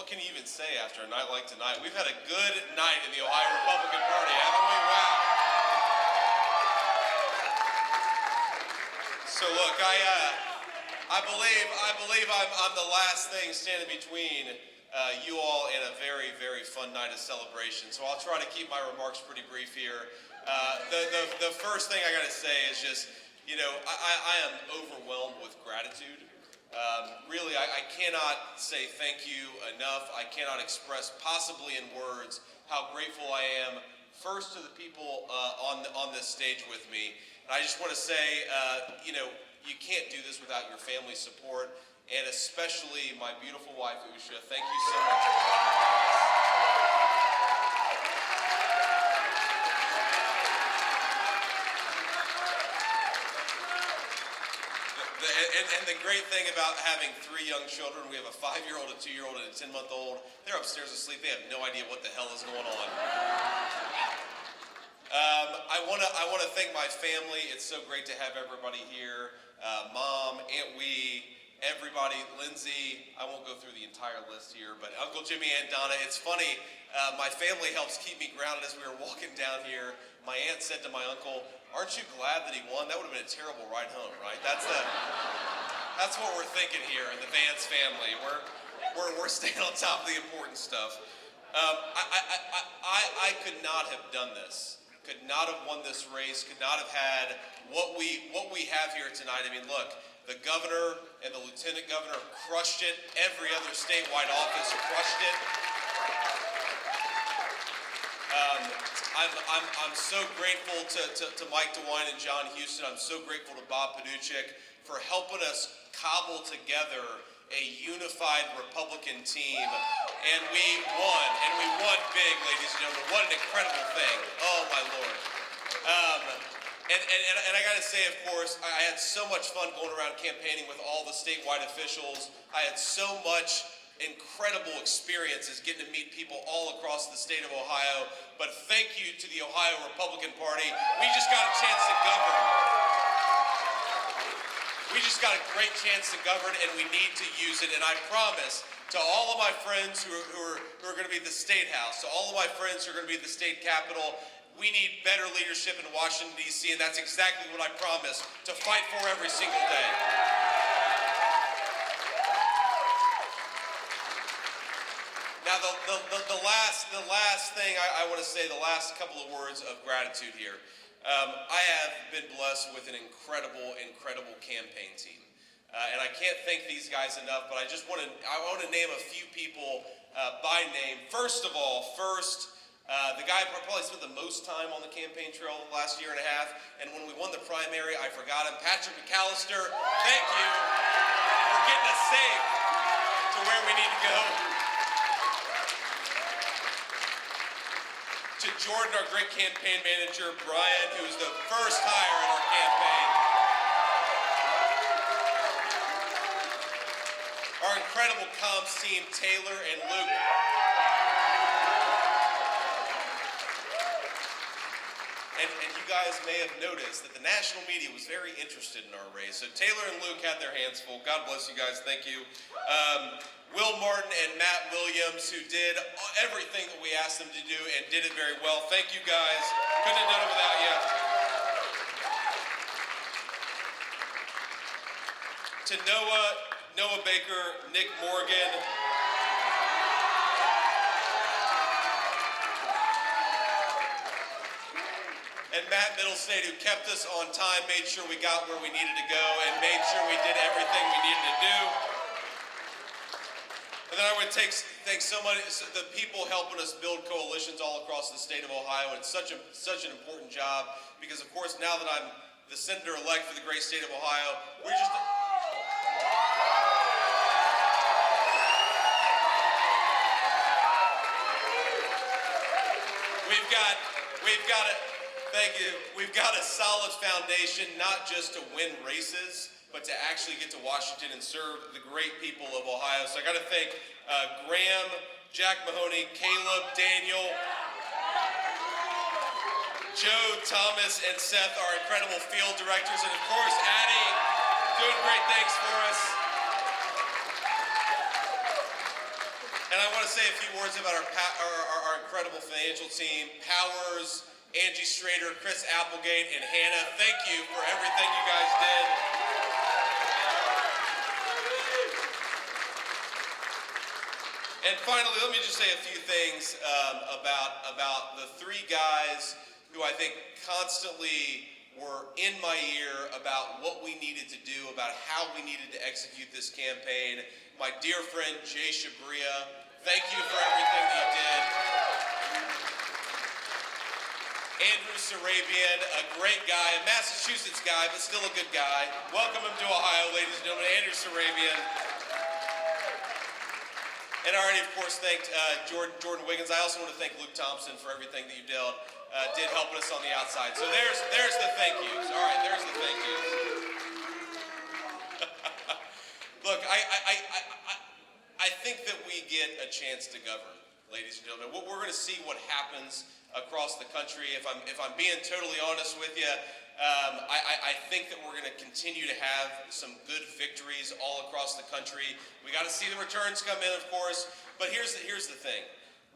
what can you even say after a night like tonight? We've had a good night in the Ohio Republican Party, haven't we? Wow. So look, I believe I'm the last thing standing between you all and a very, very fun night of celebration. So I'll try to keep my remarks pretty brief here. The first thing I gotta say is just, you know, I am overwhelmed with gratitude. Really, I cannot say thank you enough. I cannot express possibly in words how grateful I am, first to the people on this stage with me. And I just want to say, you know, you can't do this without your family support, and especially my beautiful wife, Usha. Thank you so much for And the great thing about having 3 young children, we have a 5-year-old, a 2-year-old, and a 10-month-old. They're upstairs asleep. They have no idea what the hell is going on. I want to thank my family. It's so great to have everybody here. Mom, Aunt Wee, everybody, Lindsay. I won't go through the entire list here, but Uncle Jimmy, Aunt Donna. It's funny. My family helps keep me grounded as we were walking down here. My aunt said to my uncle, "Aren't you glad that he won? That would have been a terrible ride home, right?" That's what we're thinking here in the Vance family. We're staying on top of the important stuff. I could not have done this. Could not have won this race. Could not have had what we have here tonight. I mean, look, the governor and the lieutenant governor crushed it. Every other statewide office crushed it. I'm so grateful to Mike DeWine and John Houston. I'm so grateful to Bob Paduchik for helping us cobble together a unified Republican team. And we won big, ladies and gentlemen. What an incredible thing. Oh, my Lord. And I gotta say, of course, I had so much fun going around campaigning with all the statewide officials. I had so much incredible experiences getting to meet people all across the state of Ohio. But thank you to the Ohio Republican Party. We just got a chance to govern. We just got a great chance to govern, and we need to use it. And I promise to all of my friends who are going to be at the State House, to all of my friends who are going to be at the state capitol, we need better leadership in Washington, D.C., and that's exactly what I promise to fight for every single day. Now, the last thing I want to say, the last couple of words of gratitude here. I have been blessed with an incredible campaign team. And I can't thank these guys enough, but I want to name a few people by name. First of all, the guy who probably spent the most time on the campaign trail the last year and a half, and when we won the primary, I forgot him, Patrick McAllister. Thank you for getting us safe to where we need to go. To Jordan, our great campaign manager, Brian, who's the first hire in our campaign. Our incredible comms team, Taylor and Luke. And you guys may have noticed that the national media was very interested in our race. So Taylor and Luke had their hands full. God bless you guys. Thank you. Will Martin and Matt Williams, who did everything that we asked them to do and did it very well. Thank you guys. Couldn't have done it without you. To Noah Baker, Nick Morgan, and Matt Middlestate, who kept us on time, made sure we got where we needed to go, and made sure we did everything we needed to do. And then I would thank so many the people helping us build coalitions all across the state of Ohio. And it's such an important job because, of course, now that I'm the senator-elect for the great state of Ohio, we've got a solid foundation, not just to win races, but to actually get to Washington and serve the great people of Ohio. So I got to thank Graham, Jack Mahoney, Caleb, Daniel, Joe, Thomas, and Seth, our incredible field directors, and of course, Addie, doing great things for us. And I want to words about our incredible financial team, Powers, Angie Strader, Chris Applegate, and Hannah. Thank you for everything you guys did. And finally, let me just say a few things about the three guys who I think constantly were in my ear about what we needed to do, about how we needed to execute this campaign. My dear friend, Jay Shabria, thank you for everything that you did. Andrew Sarabian, a great guy, a Massachusetts guy, but still a good guy. Welcome him to Ohio, ladies and gentlemen, Andrew Sarabian. And I already, of course, thanked Jordan Wiggins. I also want to thank Luke Thompson for everything that you did helping us on the outside. So there's the thank yous. All right, there's the thank yous. Look, I think that we get a chance to govern, ladies and gentlemen. We're going to see what happens across the country. If I'm being totally honest with you, I think that we're going to continue to have some good victories all across the country. We got to see the returns come in, of course. But here's the thing.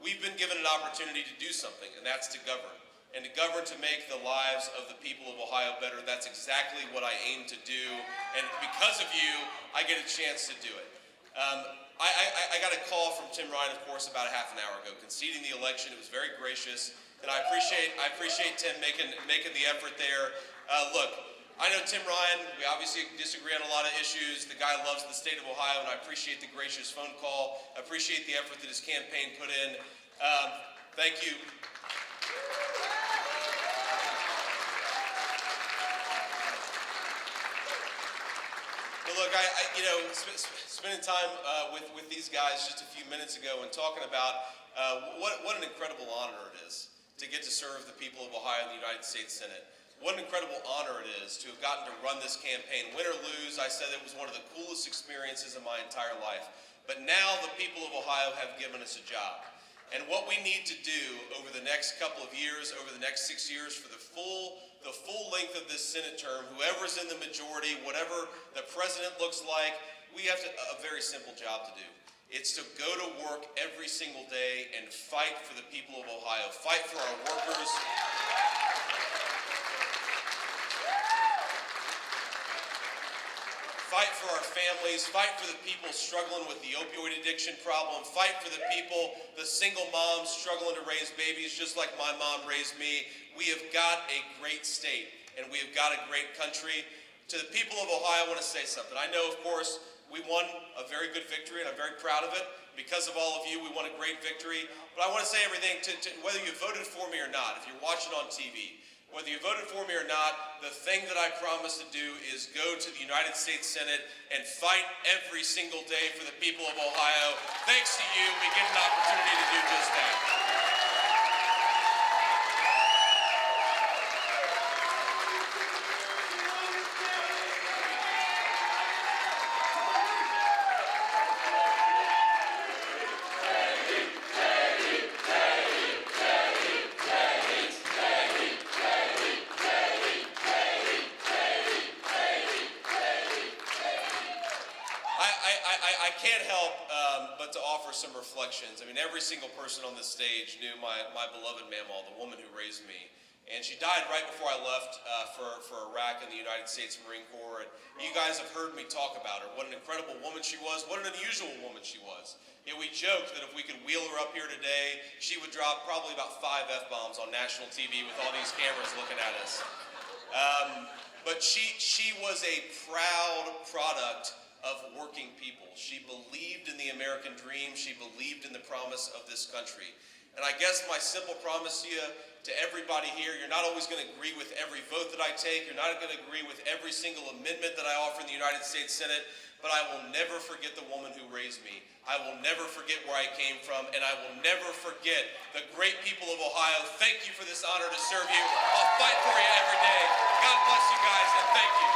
We've been given an opportunity to do something, and that's to govern. And to govern to make the lives of the people of Ohio better. That's exactly what I aim to do. And because of you, I get a chance to do it. I got a call from Tim Ryan, of course, about a half an hour ago, conceding the election. It was very gracious, and I appreciate Tim making the effort there. Look, I know Tim Ryan, we obviously disagree on a lot of issues. The guy loves the state of Ohio, and I appreciate the gracious phone call. I appreciate the effort that his campaign put in. Thank you. But look, spending time with these guys just a few minutes ago and talking about what an incredible honor it is to get to serve the people of Ohio in the United States Senate. What an incredible honor it is to have gotten to run this campaign. Win or lose, I said it was one of the coolest experiences of my entire life. But now the people of Ohio have given us a job. And what we need to do over the next couple of years, over the next 6 years, for the full length of this Senate term, whoever's in the majority, whatever the president looks like, we have a very simple job to do. It's to go to work every single day and fight for the people of Ohio, fight for our workers. Fight for our families, fight for the people struggling with the opioid addiction problem, fight for the people, the single moms struggling to raise babies just like my mom raised me. We have got a great state, and we have got a great country. To the people of Ohio, I want to say something. I know, of course, we won a very good victory, and I'm very proud of it. Because of all of you, we won a great victory. But I want to say everything to whether you voted for me or not, if you're watching on TV, whether you voted for me or not, the thing that I promise to do is go to the United States Senate and fight every single day for the people of Ohio. Thanks to you, we get an opportunity to do just that. I can't help but to offer some reflections. I mean, every single person on this stage knew my beloved Mamaw, the woman who raised me. And she died right before I left for Iraq and the United States Marine Corps. And you guys have heard me talk about her, what an incredible woman she was, what an unusual woman she was. You know, we joked that if we could wheel her up here today, she would drop probably about 5 F-bombs on national TV with all these cameras looking at us. But she was a proud product of working people. She believed in the American dream. She believed in the promise of this country. And I guess my simple promise to you, to everybody here, you're not always going to agree with every vote that I take. You're not going to agree with every single amendment that I offer in the United States Senate. But I will never forget the woman who raised me. I will never forget where I came from. And I will never forget the great people of Ohio. Thank you for this honor to serve you. I'll fight for you every day. God bless you guys, and thank you.